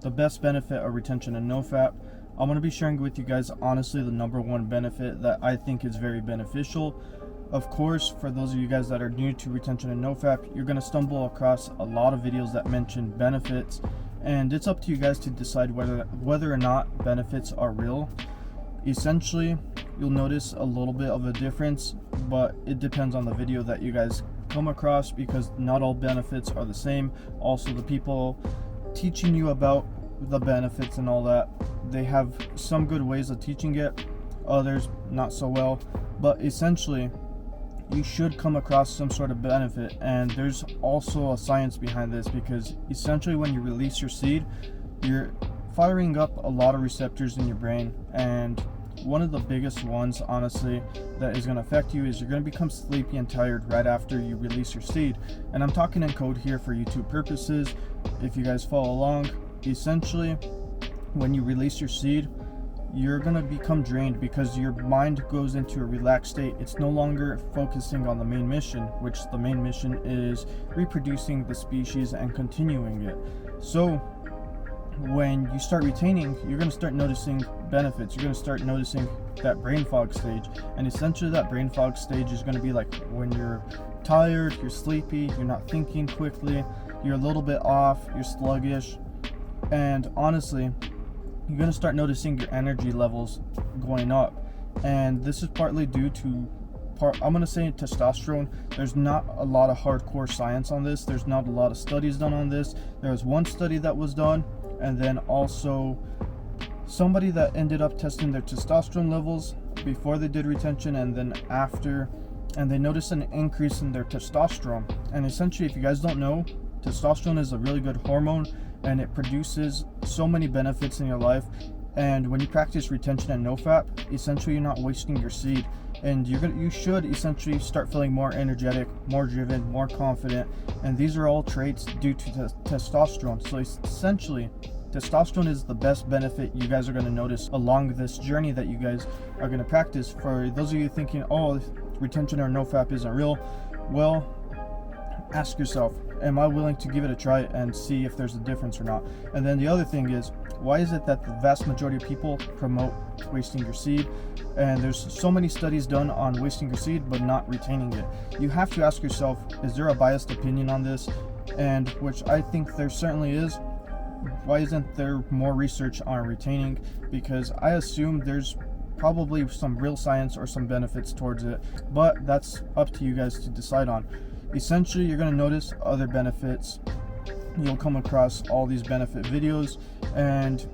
the best benefit of retention and Nofap. I'm going to be sharing with you guys honestly the number one benefit that I think is very beneficial. Of course, for those of you guys that are new to retention and Nofap, you're going to stumble across a lot of videos that mention benefits, and it's up to you guys to decide whether or not benefits are real. Essentially, you'll notice a little bit of a difference, but it depends on the video that you guys come across, because not all benefits are the same. Also, the people teaching you about the benefits and all that, they have some good ways of teaching it, others not so well. But essentially, you should come across some sort of benefit, and there's also a science behind this, because essentially when you release your seed, you're firing up a lot of receptors in your brain, and one of the biggest ones honestly that is going to affect you is you're going to become sleepy and tired right after you release your seed. And I'm talking in code here for YouTube purposes. If you guys follow along, essentially when you release your seed, you're going to become drained because your mind goes into a relaxed state. It's no longer focusing on the main mission, which the main mission is reproducing the species and continuing it. So when you start retaining, you're going to start noticing benefits. You're going to start noticing that brain fog stage, and essentially that brain fog stage is going to be like when you're tired, you're sleepy, you're not thinking quickly, you're a little bit off, you're sluggish, and honestly you're going to start noticing your energy levels going up. And this is partly due to I'm going to say testosterone. There's not a lot of hardcore science on this. There's not a lot of studies done on this. There was one study that was done, and then also somebody that ended up testing their testosterone levels before they did retention and then after, and they noticed an increase in their testosterone. And essentially, if you guys don't know, testosterone is a really good hormone, and it produces so many benefits in your life. And when you practice retention and Nofap, essentially you're not wasting your seed, and you should essentially start feeling more energetic, more driven, more confident, and these are all traits due to testosterone. So essentially, testosterone is the best benefit you guys are going to notice along this journey that you guys are going to practice. For those of you thinking, oh, retention or Nofap isn't real, well, ask yourself, am I willing to give it a try and see if there's a difference or not? And then the other thing is, why is it that the vast majority of people promote wasting your seed? And there's so many studies done on wasting your seed but not retaining it. You have to ask yourself, is there a biased opinion on this? And which I think there certainly is. Why isn't there more research on retaining? Because I assume there's probably some real science or some benefits towards it, but that's up to you guys to decide on. Essentially, you're going to notice other benefits. You'll come across all these benefit videos, and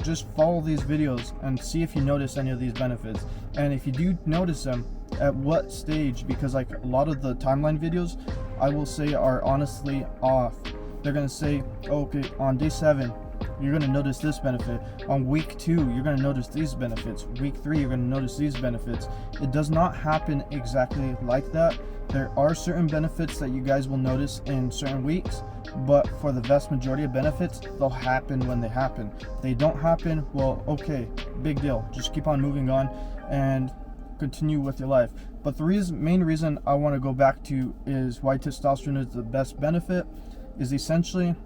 just follow these videos and see if you notice any of these benefits. And if you do notice them, at what stage, because like a lot of the timeline videos, I will say, are honestly off. They're going to say, oh, okay, on day 7 you're going to notice this benefit, on week 2 you're going to notice these benefits, week 3 you're going to notice these benefits. It does not happen exactly like that. There are certain benefits that you guys will notice in certain weeks, but for the vast majority of benefits, they'll happen when they happen. If they don't happen, well, okay, big deal. Just keep on moving on and continue with your life. But the main reason I want to go back to is why testosterone is the best benefit is essentially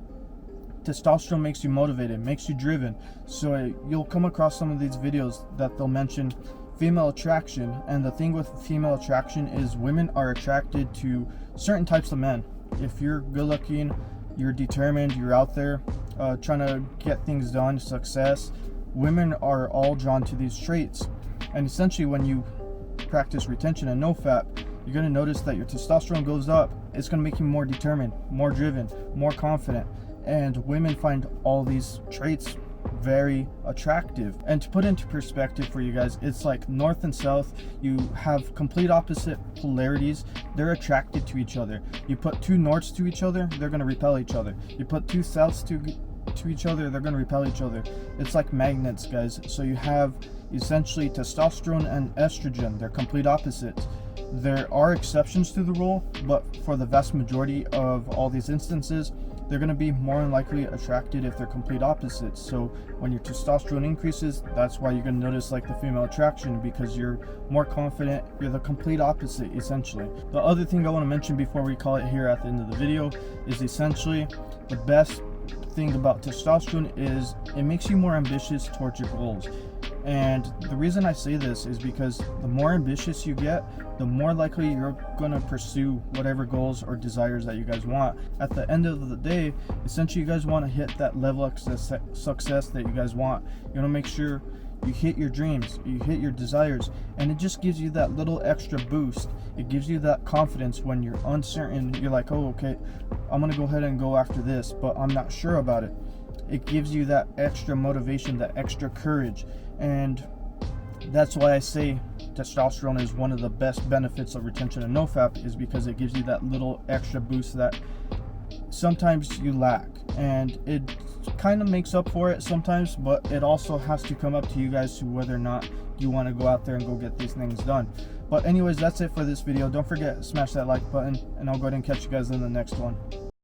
testosterone makes you motivated, makes you driven. So you'll come across some of these videos that they'll mention female attraction, and the thing with female attraction is women are attracted to certain types of men. If you're good looking, you're determined, you're out there trying to get things done, success, women are all drawn to these traits. And essentially, when you practice retention and Nofap, you're going to notice that your testosterone goes up. It's going to make you more determined, more driven, more confident, and women find all these traits very attractive. And to put into perspective for you guys, it's like north and south. You have complete opposite polarities. They're attracted to each other. You put two norths to each other, they're going to repel each other. You put two souths to each other, they're going to repel each other. It's like magnets, guys. So you have essentially testosterone and estrogen. They're complete opposites. There are exceptions to the rule, but for the vast majority of all these instances, they're going to be more than likely attracted if they're complete opposites. So when your testosterone increases, that's why you're going to notice like the female attraction, because you're more confident. You're the complete opposite, essentially. The other thing I want to mention before we call it here at the end of the video is essentially the best thing about testosterone is it makes you more ambitious towards your goals. And the reason I say this is because the more ambitious you get, the more likely you're going to pursue whatever goals or desires that you guys want. At the end of the day, essentially you guys want to hit that level of success that you guys want. You want to make sure you hit your dreams, you hit your desires, and it just gives you that little extra boost. It gives you that confidence when you're uncertain. You're like, oh, okay, I'm gonna go ahead and go after this, but I'm not sure about it. It gives you that extra motivation, that extra courage, and that's why I say testosterone is one of the best benefits of retention and Nofap, is because it gives you that little extra boost that sometimes you lack, and it kind of makes up for it sometimes, but it also has to come up to you guys to whether or not you want to go out there and go get these things done. But anyways, that's it for this video. Don't forget, smash that like button, and I'll go ahead and catch you guys in the next one.